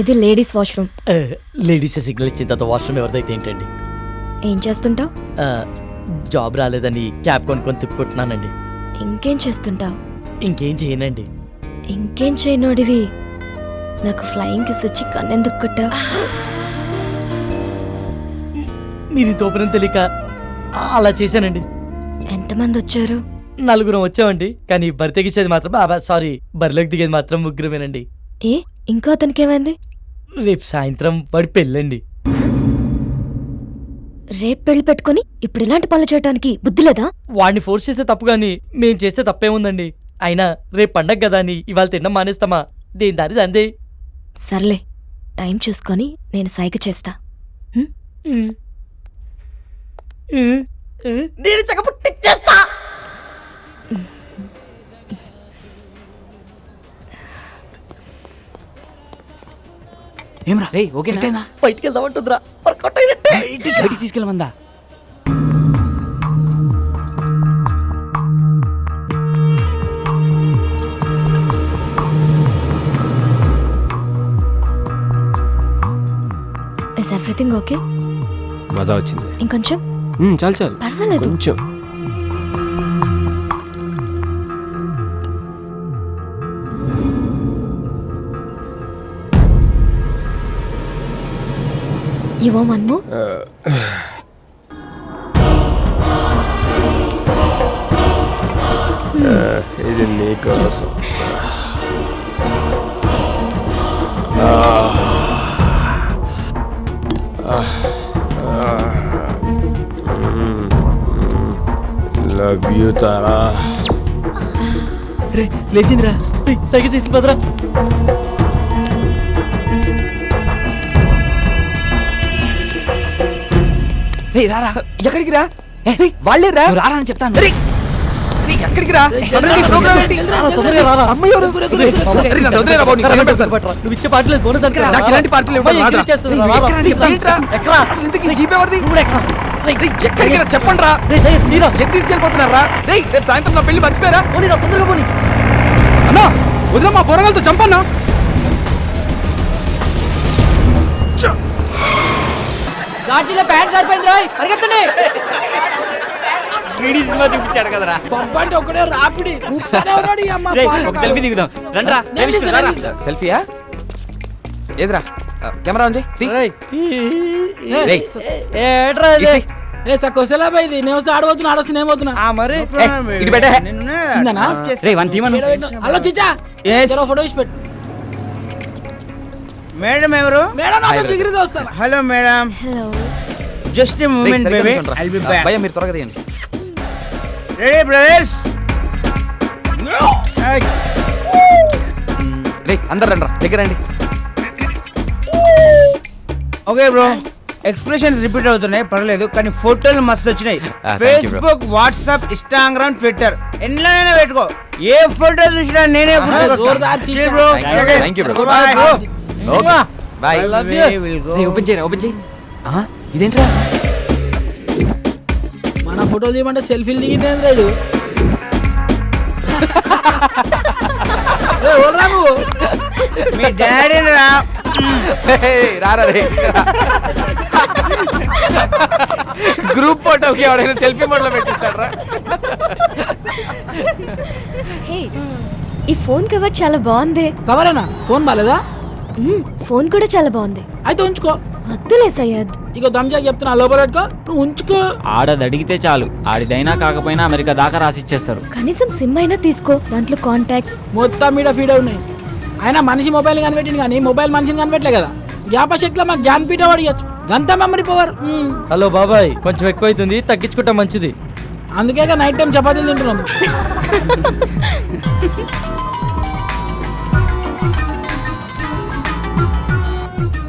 ఇది ladies washroom. Ladies signal ఇచ్చిన తర్వాత వాష్రూమ్ ఎవరిదైతే ఏంటండి? ఏం చేస్తుంటావు? జాబ్ రాలేదని క్యాబ్ కొనుక్కొని తిప్పుకుంటున్నానండి. ఇంకేం చేస్తుంటావు? ఇంకేం చేయనండి. ఇంకేం చేయనోడివి నాకు ఫ్లయింగ్ కిస్ ఇచ్చి కన్నెందుకు కొట్టావు? మీరు తోపనం తెలియక అలా చేశానండి. ఎంతమంది వచ్చారు? 4 వచ్చామండి. కానీ బరి తెగించేది మాత్రం సారీ బరిలోకి దిగేది మాత్రం 3 ఏ ఇంకో అతనికి ఏమైంది? రేపు సాయంత్రం వాడి పెళ్ళండి. రేపు పెళ్లి పెట్టుకుని ఇప్పుడు ఇలాంటి పనులు చేయడానికి బుద్ధి లేదా? వాడిని ఫోర్స్ చేస్తే తప్పు గాని మేం చేస్తే తప్పేముందండి? అయినా రేపు పండగ కదా అని ఇవాళ తినడం మానేస్తామా? దేని దారి దందే. సర్లే, టైం చూసుకొని నేను సైగ చేస్తా. నేను చక్కపుట్టిచ్చేస్తా. ఏమ్రా రే ఓకేనా? బయటికి వెళ్దామంటుందిరా. వర్కౌట్ అయినట్టే. బయటికి తీసుకెళ్ళమందా? Is everything okay? మజా వచ్చింది. ఇంకొంచెం? చాలు చాలు, పర్వాలేదు. కొంచెం. You want one more? ఇది నీకోసం. Love you Tara. రే లేచిందిరా. సైకిల్ చేసి పదరా. రే రారా. ఎక్కడికి రా? వాళ్ళే రా. రారా అని చెప్తాను. ఎక్కడికి రా? నువ్వు ఇచ్చే పార్టీలో బోనస్ అంటే నాకు ఇలాంటి పార్టీలు ఎక్కడికి రా చెప్పండి రా. తీసుకెళ్ళిపోతున్నారా? రేపు సాయంత్రం నా పెళ్లి మర్చిపోయారా? తొందరగా పోనీ. అన్నా వదిలే, మా పొరగాలతో చంపన్నా. గాజులో ప్యాంట్ సరిపోయింది రోయ్, పరిగెత్తండి. సినిమా చూపించాడు కదరా. పంపంటే ఒకడే రాపిడి. ఒక సెల్ఫీ దిగుదాం రండ్రా. సెల్ఫీయా? ఏదిరా కెమెరా ఉంది. ఆడబోతున్నా ఆడొస్తున్నా ఏమవుతున్నా మరి హలో చిచ్చా ఫోటో ఇచ్చి పెట్టు. మేడం ఎవరు? మేడం జిగిరితో వస్తాను. Hello madam. Hello. Just a moment baby, I'll be back. భయ్యా మీరు త్వరగా తీయండి. Ready brothers? రే అందరు రండ్రా, దగ్గర రండి. ఓకే బ్రో, ఎక్స్ప్రెషన్స్ రిపీట్ అవుతున్నాయి పర్లేదు, కానీ ఫోటోలు మస్తు వచ్చినాయి. Thank you, bro. Facebook, WhatsApp, Instagram, Twitter ఎన్నైనా పెట్టుకో. ఏ ఫోటో చూసినా నేనే Thank you, bro. Okay bye. Open చేయరా, ఓపెన్ చేయి. ఇదేంట్రా? మన ఫోటోలు తీయమంటే సెల్ఫీలు దిగింది రాడు. మీ డాడీ రా. రారా రే. గ్రూప్ ఫోటోకి ఎవడైనా సెల్ఫీ మోడ్లో పెట్టిస్తాడరా? హే, ఈ ఫోన్ కవర్ చాలా బాగుంది. కవరేనా? ఫోన్ బాలేదా? ఫోన్ కూడా చాలా బాగుంది. అయితే ఉంచుకో. వద్దులే సయ్యద్. ఇక దమ్జా చెప్తున్నా, లోపల పెట్టుకో, నువ్వు ఉంచుకో. ఆడది అడిగితే చాలు, ఆడిదైనా కాకపోయినా అమెరికా దాకా రాసిచ్చేస్తారు. కనీసం సిమ్ అయినా తీసుకో, దాంట్లో కాంటాక్ట్స్ మొత్తం మీద ఫీడ్ ఉన్నాయి. అయినా మనిషి మొబైల్ కనిపెట్టింది కానీ మొబైల్ మనిషిని కనిపెట్టలే కదా. జ్ఞాపశక్తిలో మాకు జ్ఞానపీఠ అడిగచ్చు, గంత మెమరీ పవర్. హలో బాబాయ్, కొంచెం ఎక్కువ అవుతుంది, తగ్గించుకుంటా మంచిది. అందుకే నైట్ టైం చపాతీలు తింటున్నాం.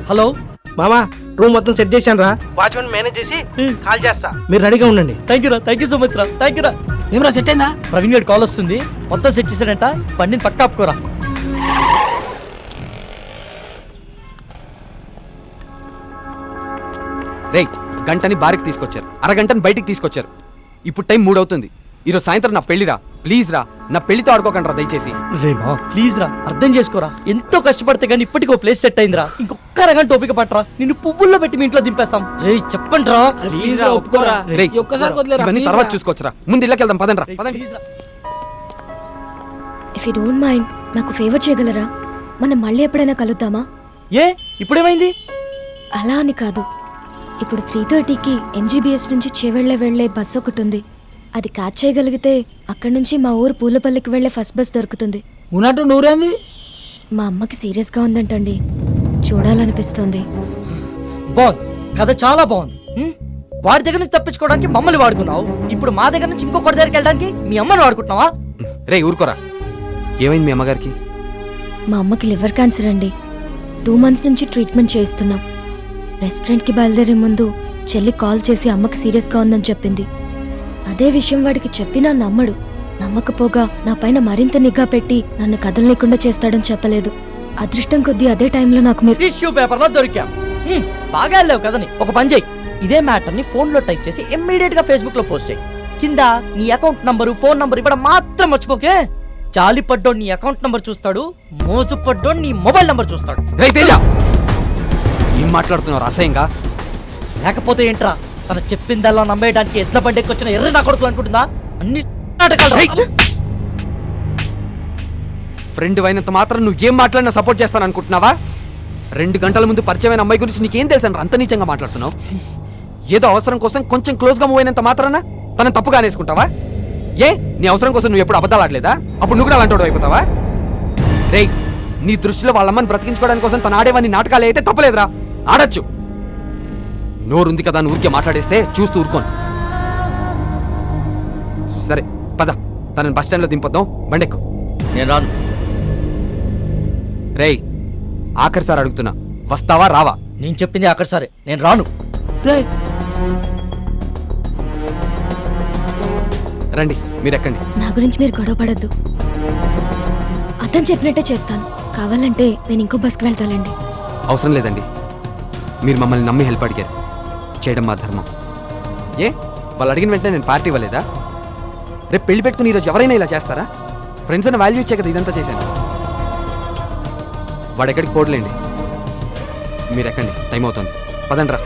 హలో మామా, రూమ్ మొత్తం సెట్ చేశాను రా. వాచ్మెన్ మేనేజ్ చేసి కాల్ చేస్తా, మీరు రెడీగా ఉండండి. థ్యాంక్ యూ సో మచ్ రా. థ్యాంక్ యూ రా. ఏమరా సెట్ అయిందా? ప్రవీణ్ గారి కాల్ వస్తుంది, మొత్తం సెట్ చేశాడంట. బండిని పక్క ఆపుకోరా. రేయ్ గంటని బారికి తీసుకొచ్చారు, అరగంటని బయటికి తీసుకొచ్చారు. ఇప్పుడు టైం 3 అవుతుంది. ఈరోజు సాయంత్రం నా పెళ్లిరా. ప్లీజ్ రా, నా పెళ్లితో ఆడుకోకండి రా దయచేసి. రేమా ప్లీజ్ రా, అర్థం చేసుకోరా. ఎంతో కష్టపడితే గానీ ఇప్పటికీ ఓ ప్లేస్ సెట్ అయిందిరా. ఇంకొక్క రకం టోపిక పట్టరా, నిన్ను పువ్వుల్లో పెట్టి మీ ఇంట్లో దింపేస్తాం. రే చెప్పండి రా. ప్లీజ్ రా, ఒప్పుకోరా. రేయ్, ఈ ఒక్కసారి వదిలేరా, ఇవన్నీ ప్లీజ్ తర్వాత రా. చూసుకోవచ్చురా. ముందు ఇళ్ళకి వెళ్దాం, పదండి రా, పదండి. ఇఫ్ యూ డోంట్ మైండ్ నాకు ఫేవర్ చేయగలరా? మనం మళ్ళీ ఎప్పుడైనా కలుద్దామా? ఏ ఇప్పుడేమైంది? అలా అని కాదు, ఇప్పుడు 3:30కి ఎంజీబీఎస్ నుంచి వెళ్లే బస్సు ఒకటి ఉంది. అది క్యాచ్ చేయగలిగితే అక్కడి నుంచి మా ఊరు పూలపల్లికి వెళ్లే ఫస్ట్ బస్ దొరుకుతుంది. ఉన్నట్టు నూరేంది? మా అమ్మకి సీరియస్గా ఉందంటండి, చూడాలనిపిస్తుంది. బాగుంది, కథ చాలా బాగుంది. వాడి దగ్గర నుంచి తప్పించుకోవడానికి మమ్మల్ని వాడుకున్నావు, ఇప్పుడు మా దగ్గర నుంచి ఇంకొకటి దగ్గరికి వెళ్ళడానికి మీ అమ్మని వాడుకుంటున్నావా? రే ఊరుకోరా, ఏమైంది మీ అమ్మగారికి? మా అమ్మకి లివర్ క్యాన్సర్ అండి. 2 months నుంచి ట్రీట్మెంట్ చేయిస్తున్నాం. రెస్టారెంట్కి బయలుదేరే ముందు చెల్లి కాల్ చేసి అమ్మకి సీరియస్గా ఉందని చెప్పింది. అదే విషయం వాడికి చెప్పినా నమ్మడు. నమ్మకపోగా నా పైన మరింత నిఘా పెట్టి నన్ను కదలలేకుండా చేస్తాడని చెప్పలేదు. అదృష్టం కొద్దీ అదే టైంలో నాకు మీరు టిష్యూ పేపర్ లో దొరికాం. బాగా వెళ్ళావు కదని ఒక పని చేయి, ఇదే మ్యాటర్ ని ఫోన్ లో టైప్ చేసి ఇమ్మీడియట్ గా ఫేస్బుక్ లో పోస్ట్ చేయి. కింద నీ అకౌంట్ నంబరు, ఫోన్ నంబర్ ఇవ్వడం మాత్రం మర్చిపోకే. చాలి పడ్డోడు నీ అకౌంట్ నంబర్ చూస్తాడు, మోజు పడ్డోడు నీ మొబైల్ నంబర్ చూస్తాడు. రే తేజ, ఏం మాట్లాడుతున్నావు అసహ్యంగా? లేకపోతే ఏంట్రా, తన చెప్పిందల్లా నమ్మేయడానికి ఎట్ల బండికి వచ్చిన ఎర్ర నా కొడుకు అనుకుంటుందా? అన్ని నాటకాలు. ఫ్రెండ్ అయినంత మాత్రం నువ్వు ఏం మాట్లాడినా సపోర్ట్ చేస్తాను అనుకుంటున్నావా? 2 గంటల ముందు పరిచయమైన అమ్మాయి గురించి నీకేం తెలుసు అంత నీచంగా మాట్లాడుతున్నావు? ఏదో అవసరం కోసం కొంచెం క్లోజ్ గా మూవ్ అయినంత మాత్రాన తన తప్పుగా అనేసుకుంటావా? ఏ నీ అవసరం కోసం నువ్వు ఎప్పుడు అబద్ధాలు ఆడలేదా? అప్పుడు నువ్వు కూడా అలాంటి అయిపోతావా? రేయ్, నీ దృష్టిలో వాళ్ళమ్మని బ్రతికించుకోవడానికి కోసం తను ఆడేవన్నీ నాటకాలు అయితే తప్పలేదురా, ఆడచ్చు. నోరుంది కదా అని ఊరికే మాట్లాడేస్తే చూస్తూ ఊరుకోను. సరే పద, తనని బస్ స్టాండ్ లో దింపొద్దాం, బండెక్కు. నేను రాను. రేయ్, ఆఖరిసారి అడుగుతున్నా, వస్తావా రావా? నేను చెప్పింది అక్కడ సరే, నేను రాను. రండి, మీరు ఎక్కండి. నా గురించి మీరు గొడవ పడద్దు. అతను చెప్పినట్టే చేస్తాను. కావాలంటే నేను ఇంకో బస్కి వెళ్తానండి. అవసరం లేదండి, మీరు మమ్మల్ని నమ్మి హెల్ప్ అడిగారు, చేయడం మా ధర్మం. ఏ వాళ్ళు అడిగిన వెంటనే నేను పార్టీ ఇవ్వలేదా? రేపు పెళ్లి పెట్టుకుని ఈరోజు ఎవరైనా ఇలా చేస్తారా? ఫ్రెండ్స్ అని వాల్యూ ఇచ్చే కదా ఇదంతా చేశాను. వాడు ఎక్కడికి పోడలేండి, మీరు ఎక్కండి, టైం అవుతుంది, పదండి రా.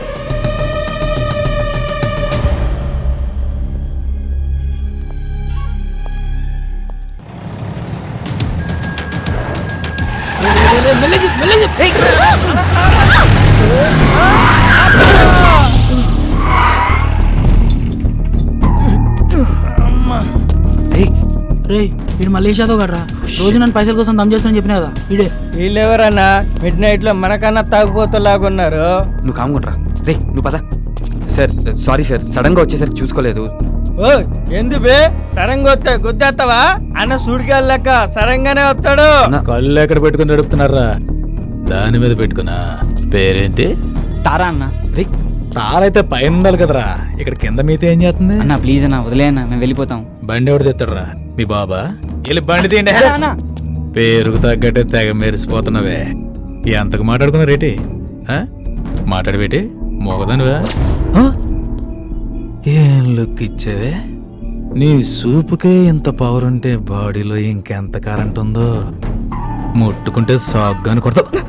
రే వీడు మలేషియాతో కదరా, రోజు నన్ను పైసల కోసం దమ్ చేస్తానని చెప్పినా కదా వీడే. వీళ్ళెవరన్నా మిడ్ నైట్ లో మనకన్నా తాగుపోతలాగున్నారు. నువ్వు కాముకుంట్రా. రే నువ్వు పద. సార్ సారీ సార్, సడన్ గా వచ్చేసరికి చూసుకోలేదు. ఓ ఎందుబే సరంగా వస్తే గుద్దేస్తావా? అన్న సూడికెళ్ళక సరంగానే వస్తాడు. కళ్ళు ఎక్కడ పెట్టుకుని నడుపుతున్నారా? దాని మీద పెట్టుకున్నా. పేరేంటి? తారా అన్న. రే తారైతే పైన ఉండాలి కదరా, ఇక్కడ కింద మీతో ఏం చేస్తుంది? అన్న ప్లీజ్ అన్న, వదిలే అన్న, మేము వెళ్ళిపోతాం. బండి ఎవడు తెస్తాడరా? మీ బాబా? వెళ్ళి బండి తీయండి. పేరుకు తగ్గట్టే తెగ మెరిసిపోతున్నావే. ఎంతకు మాట్లాడుకున్నారేటి? మాట్లాడబెట్టి మోగదానివా? ఏం లుక్ ఇచ్చావే? నీ సూపుకే ఇంత పవర్ ఉంటే బాడీలో ఇంకెంత కరెంట్ ఉందో. ముట్టుకుంటే సాగ్గాని కొడతా.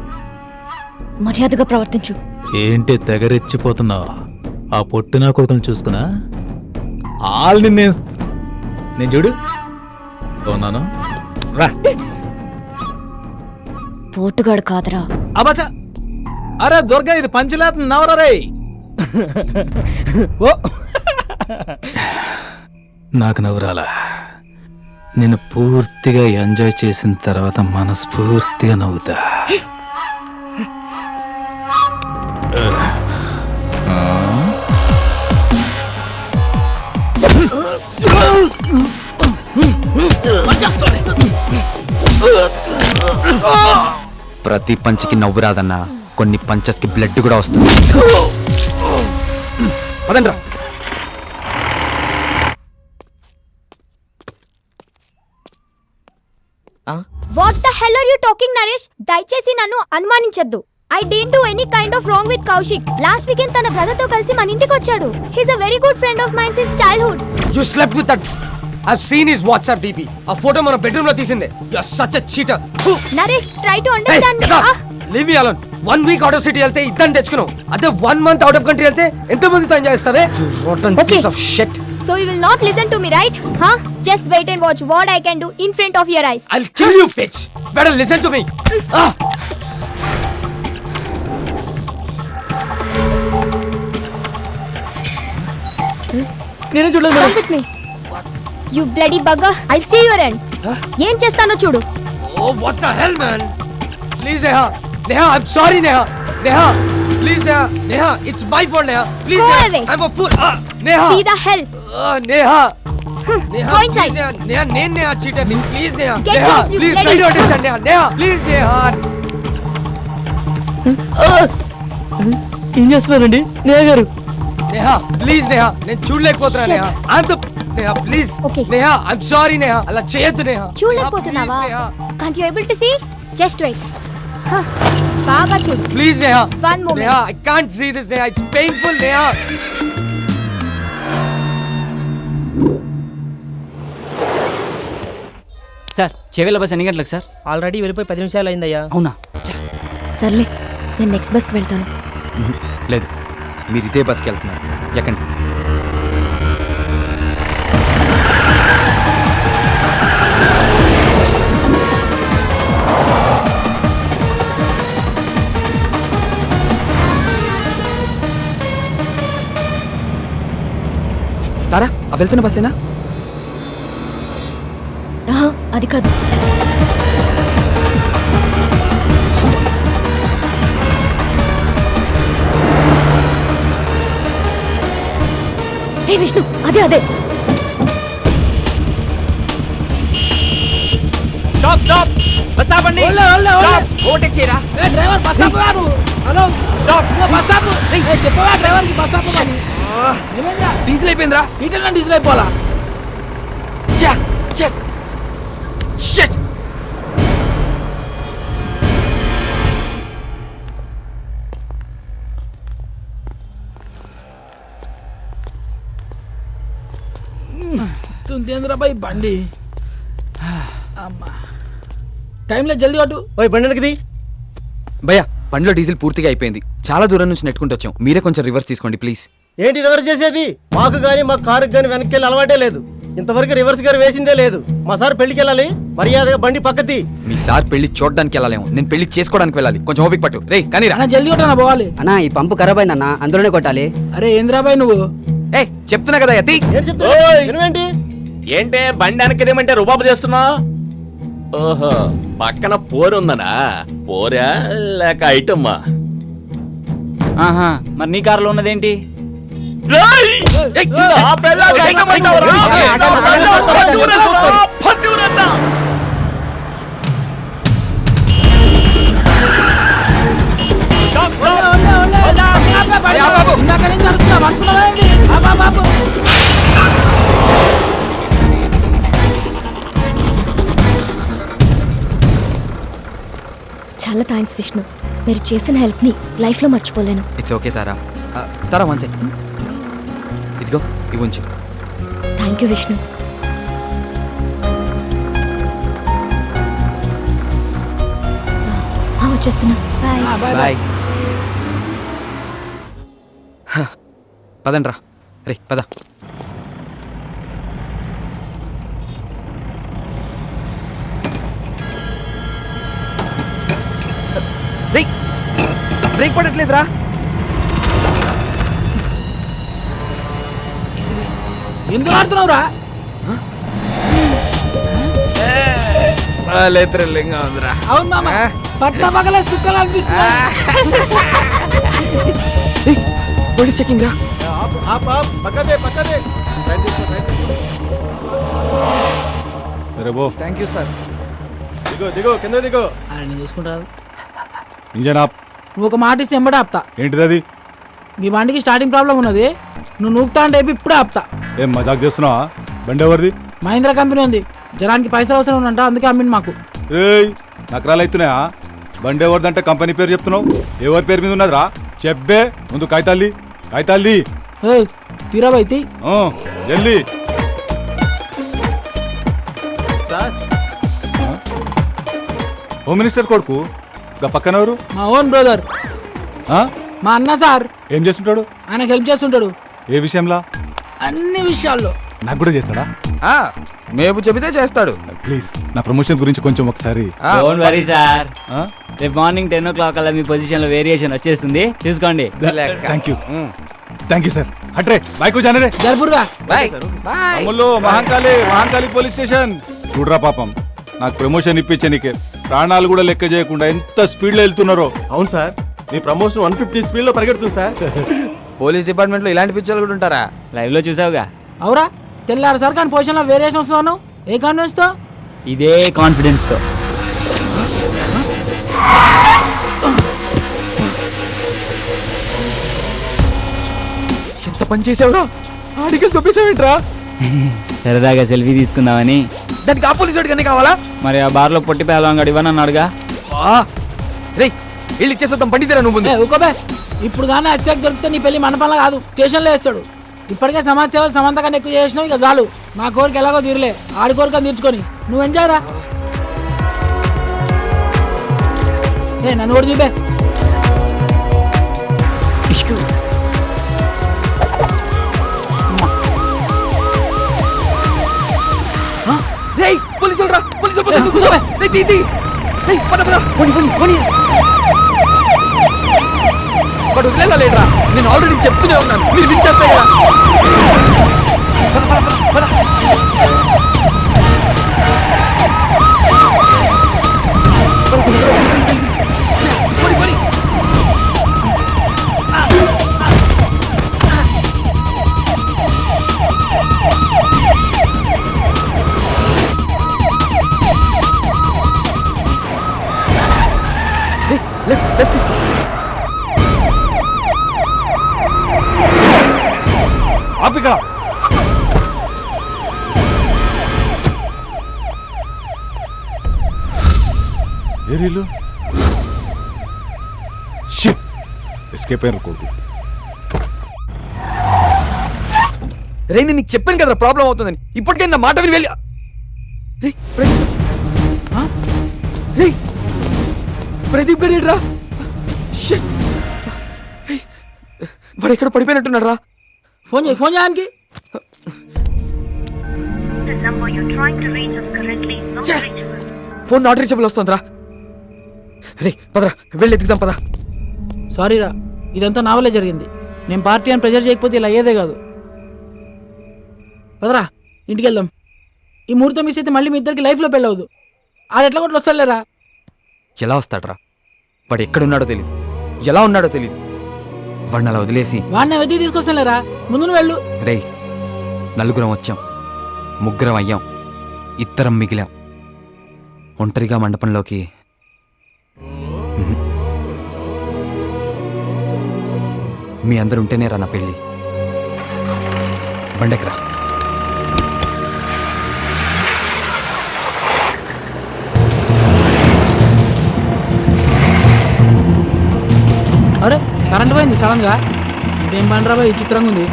మర్యాదగా ప్రవర్తించు. ఏంటి తెగరెచ్చిపోతున్నావు? ఆ పొట్టినా కొడుకుని చూసుకున్నా ఆల్ని నేను చూడు ఉన్నాను రా. పోటుగాడు కాదరా. అబ్బా, అరే దుర్గా, ఇది పంచలేత నవరా రే. ఓ నాకు నవ్వురాలా? నేను పూర్తిగా ఎంజాయ్ చేసిన తర్వాత మనస్ఫూర్తిగా నవ్వుతా. ప్రతి పంచ్కి నవ్వు రాదన్నా, కొన్ని పంచెస్ కి బ్లడ్ కూడా వస్తుంది. పదండ్రా. What the hell are you talking Naresh? దయచేసి నన్ను అనుమానించొద్దు. I didn't do any kind of wrong with Kaushik. Last weekend తన బ్రదర్ తో కలిసి మన ఇంటికి వచ్చాడు. He's a very good friend of mine since childhood. You slept with that I've seen his WhatsApp DP. ఆ ఫోటో మన bedroom లో తీసిందే. You're such a cheater. Naresh try to Hey, understand me Vikas, leave me alone. 1 week out of city వెళ్తే ఇద్దరిని తెచ్చుకున్నావు. అదే 1 month out of country వెళ్తే ఎంత మందితో ఎంజాయ్ చేస్తావే? You rotten Okay. piece of shit. So you will not listen to me right just wait and watch what I can do in front of your eyes I'll kill you, bitch. Better listen to me. Ah. నేనే చూడలేదు come with me you bloody bugger I see your end ఏం చేస్తానో చూడు Oh, what the hell, man? Please, Neha. Neha, I'm sorry, Neha. Neha, please, Neha. Neha, it's my fault, Neha. Please, Go Neha. away. I'm a fool. Neha. See the hell Neha. Neha, Go inside. please, Neha. Neha, నేను Neha cheater. Please, Neha. Get Neha, lost, you please bloody- try to understand, Neha. Neha, please, Neha. ఏం చేస్తున్నారండి నేహ గారు? Neha, please, Neha. నేను చూడలేకపోతున్నా, Shit. Neha. I'm the... Neha, please. Okay. Neha, I'm sorry, Neha. అలా చేయొద్దు, Neha. చూడలేకపోతున్నావా Neha, can't you able to see just wait బాగా చూడు please, Neha. One moment. Neha, I can't see this, Neha. It's painful, Neha. Sir చెవిల bus ఎన్ని గంటలకు sir? Already వెళ్ళిపోయి 10 నిమిషాలు అయిందయ్యా. అవునా? సర్లే నేను నెక్స్ట్ బస్కి వెళ్తాను. లేదు, మీరు ఇదే బస్కి వెళ్తున్నారు. ఎక్కండి. తారా, ఆ వెళ్తున్న బస్సేనా? ఆహా, అది కాదు. హే విష్ణు, అదే అదే. స్టాప్ స్టాప్ బస్ ఆపండి. ఓవర్టేక్ చేయరా. ఏ డ్రైవర్ బస్ ఆపు బాబు. హలో స్టాప్ బస్ ఆపు. ఏ చెప్పవా డ్రైవర్ కి బస్ ఆపు అని. ఏమైందా? డీజిల్ అయిపోయిందిరా. ఈటల్ నా డీజిల్ అయిపోలా. Shit! తుందేంద్ర బాయ్ బండి అమ్మా టైంలో జల్దీ కొట్టు. ఓయ్ బండి వెనక్కిది. భయ్యా, బండిలో డీజిల్ పూర్తిగా అయిపోయింది. చాలా దూరం నుంచి నెట్టుకుంటూ వచ్చాం. మీరే కొంచెం రివర్స్ తీసుకోండి ప్లీజ్. ఏంటి రివర్స్ చేసేది? మాకు గానీ మా కారుకి గానీ వెనక్కి వెళ్ళి అలవాటే లేదు. ఇంతవరకు రివర్స్ గారు వేసిందే లేదు. మా సార్ పెళ్లికి వెళ్ళాలి, మర్యాదగా బండి పక్కది. మీ సార్ పెళ్లి చూడడానికి వెళ్ళాలేమో, నేను పెళ్లి చేసుకోవడానికి వెళ్ళాలి. కొంచెం ఓపిక పట్టు. రే కానీ అన్న జల్దీ కొట్టనా పోవాలి. అన్నా ఈ పంపు ఖరాబ్ అయిందన్నా, అందులోనే కొట్టాలి. అరే ఏంద్రాబాయ్ నువ్వు ఏ చెప్తున్నా కదా యతి. ఏం చెప్తున్నా? వినవేంటి? ఏంటే బండి వెనకదేమంటే రుబాబు చేస్తున్నా? ఓహో, పక్కన పోరుందనా? పోరా లేక ఐటమ్మా? ఆహా, మరి నీ కారులో ఉన్నదేంటి? ఇందాక నుంచి అరుస్తున్నా అనుకున్నావా ఏంటి? బాబు చాలా థ్యాంక్స్ విష్ణు. మీరు చేసిన హెల్ప్ని లైఫ్లో మర్చిపోలేను. It's okay Tara. Tara one second. ఇదిగో ఇవి ఉంచు. Thank you Vishnu. వచ్చేస్తున్నా. బాయ్. బాయ్. పదండ్రా. రే పద. బ్రేక్ పడట్లేదురా. ఎందుకు ఆడుతున్నావురా? థ్రిల్లింగ్ ఉందిరా. అవును మామ, పట్ల పగలే చుక్కలు అనిపిస్తున్నా. పోలీస్ చెకింగ్ రా. పక్కదే పక్కదే. సరే బో. Thank you sir. దిగో దిగో కింద దిగో. అరే నేను చూసుకుంటా. Engine off. నువ్వు ఒక మాట ఇస్తే ఎంబడే ఆపుతా. ఏంటిది అది? మీ బండికి స్టార్టింగ్ ప్రాబ్లం ఉన్నది. నువ్వు నూపుతా అంటే ఇప్పుడే ఆపుతా. ఏం మజాక్ చేస్తున్నావా? బండి ఎవరిది? మహీంద్రా కంపెనీ ఉంది. జనానికి పైసలు అవసరం ఉందంట, అందుకే అమ్మింది మాకు. ఏయ్ నకరాలు అవుతున్నాయా? బండి ఎవరిదంటే కంపెనీ పేరు చెప్తున్నావు? ఎవరి పేరు మీద ఉన్నదిరా? చెప్పే ముందు కాగితాల్లి. కాగితాల్లి తీరాబైతి జల్దీ. హోమ్ మినిస్టర్ కొడుకు గా పక్కనెవరు మా ఓన్ బ్రదర్, ఆ? మా అన్న సార్. ఏం చేస్తుంటాడు? ఆయనకు హెల్ప్ చేస్తుంటాడు ఏ విషయంలో? అన్ని విషయాల్లో. నాకు కూడా చేస్తాడా? మేపు చెబితే చేస్తాడు. ప్లీజ్ నా ప్రమోషన్ గురించి కొంచెం ఒకసారి. డోంట్ వరీ సార్, ఆ? రేపు మార్నింగ్ 10 o'clock అలా మీ పొజిషన్ లో వేరియేషన్ వచ్చేస్తుంది, చూసుకోండి. Thank you sir. అట్రే బైకు జానరే జరుపురుగా. Ammulu Mahankali police station. చూడరా పాపం, నాకు ప్రమోషన్ ఇప్పించే నీకే ప్రాణాలు కూడా లెక్క చేయకుండా ఎంత స్పీడ్ లో వెళ్తున్నారో. అవును సార్, మీ ప్రమోషన్ 150 స్పీడ్ లో పరిగెడుతుంది సార్. పోలీస్ డిపార్ట్మెంట్ లో ఇలాంటి పిక్చర్లు కూడా ఉంటారా? లైవ్ లో చూసావుగా. అవురా, తెల్లారు సార్ కానీ పొజిషన్ లో వేరియేషన్ వస్తున్నాను. ఏ కాన్ఫిడెన్స్ తో? ఇదే కాన్ఫిడెన్స్ తో. ఎంత పని చేసావురా? ఆడికి తొప్పేసావేంట్రా? సరదాగా సెల్ఫీ తీసుకుందామని. దానికి ఆ పోలీసు వాడికి కావాలా? మరి ఆ బార్ లో పొట్టి పేలవాడు ఇవ్వనన్నాడుగా. రే వీళ్ళు ఇచ్చేస్తాం, పండితేరా నువ్వు. ఊకోబే, ఇప్పుడు కానీ అత్యాక్ దొరికితే నీ పెళ్లి మండపంలో కాదు స్టేషన్లో వేస్తాడు. ఇప్పటికే సమాజ సేవలు సమంత కన్నా ఎక్కువ చేసినావు, ఇక చాలు. మా కోరిక ఎలాగో తీరలే, ఆడి కోరిక తీర్చుకొని నువ్వు ఎంజాయ్ రా. నన్ను కూడా చూపే. పోలీసులు రా, పోలీసులు. వాడు వదిలేరా? నేను ఆల్రెడీ చెప్తూనే ఉన్నాను, మీరు వినిచేస్తాయి కదా. ఆపిక్కడ ఏరీలు ఎస్కేప్ అయ్యారు కొడుకు. రే నేను నీకు చెప్పాను కదా ప్రాబ్లం అవుతుందని, ఇప్పటికే నా మాట విని వెళ్ళి. ప్రదీప్ గారు రా, వాడు ఎక్కడ పడిపోయినట్టున్నాడు రా. ఫోన్ చేయడానికి ఫోన్ నాట్ రీచబుల్ వస్తుందిరా. రే పదరా, వెళ్ళి ఎత్తుకుదాం పదా. సారీ రా, ఇదంతా నా వల్లే జరిగింది. నేను పార్టీ అని ప్రెజర్ చేయకపోతే ఇలా అయ్యేదే కాదు. పదరా, ఇంటికి వెళ్దాం. ఈ ముహూర్తం మిస్ అయితే మళ్ళీ మీ ఇద్దరికి లైఫ్లో పెళ్ళవద్దు. ఆడు ఎట్లా కొట్లు వస్తాడులేరా. ఎలా వస్తాడ్రా? వాడు ఎక్కడున్నాడో తెలియదు, ఎలా ఉన్నాడో తెలియదు. వాడిని అలా వదిలేసి వాడిని వెతికి తీసుకొస్తానులేరా, ముందు నువ్వు వెళ్ళు. రే నలుగురం వచ్చాం, ముగ్గురం అయ్యాం, ఇద్దరం మిగిలాం. ఒంటరిగా మండపంలోకి మీ అందరు ఉంటేనే రా నా పెళ్ళి. బండెకరా. అరే కరెంట్ పోయింది సడన్ గా. ఇదేం బండరా బాయ్, చిత్రంగా ఉంది.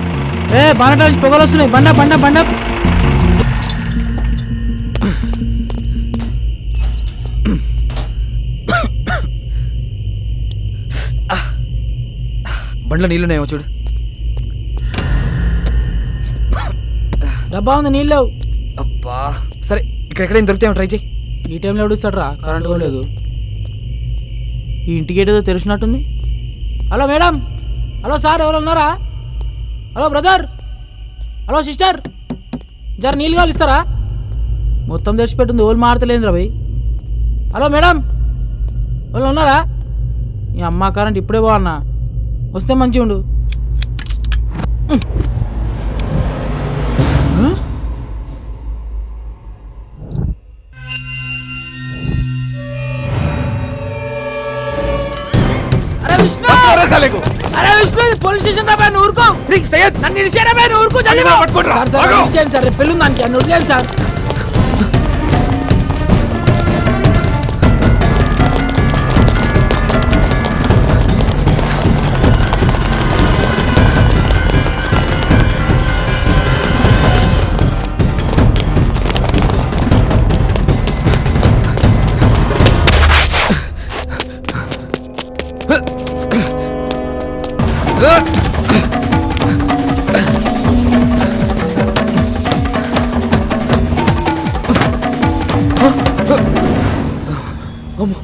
బండ నుంచి పొగలు వస్తున్నాయి. బండ బండ బండ బండ్లో నీళ్ళున్నాయేమో చూడు. డబ్బా ఉంది, నీళ్ళు లేవు. అబ్బా సరే, ఇక్కడ ఎక్కడైనా దొరికితేమో ట్రై చేయి. ఈ టైంలో ఎవడుస్తాడు రా, కరెంట్ కూడా లేదు. ఈ ఇంటికి ఏదో తెరిచినట్టుంది. హలో మేడం, హలో సార్, ఎవరు ఉన్నారా? హలో బ్రదర్, హలో సిస్టర్, జర నీళ్ళు కావాలి ఇస్తారా? మొత్తం తెరిచిపెట్టుంది, ఓళ్ళు మారతలేదురా భయ్. హలో మేడం, వాళ్ళు ఉన్నారా? ఈ అమ్మ కరెంట్ ఇప్పుడే బాగున్నా, వస్తే మంచిగా ఉండు. అరే విష్ణు, పోలీస్ స్టేషన్ రా, నువ్వు ఊరుకో. నన్ను ఇడిచారా, నువ్వు ఊరుకో. సార్ పెళ్ళుంది దానికి, నన్ను వదిలేదు సార్. అమ్మో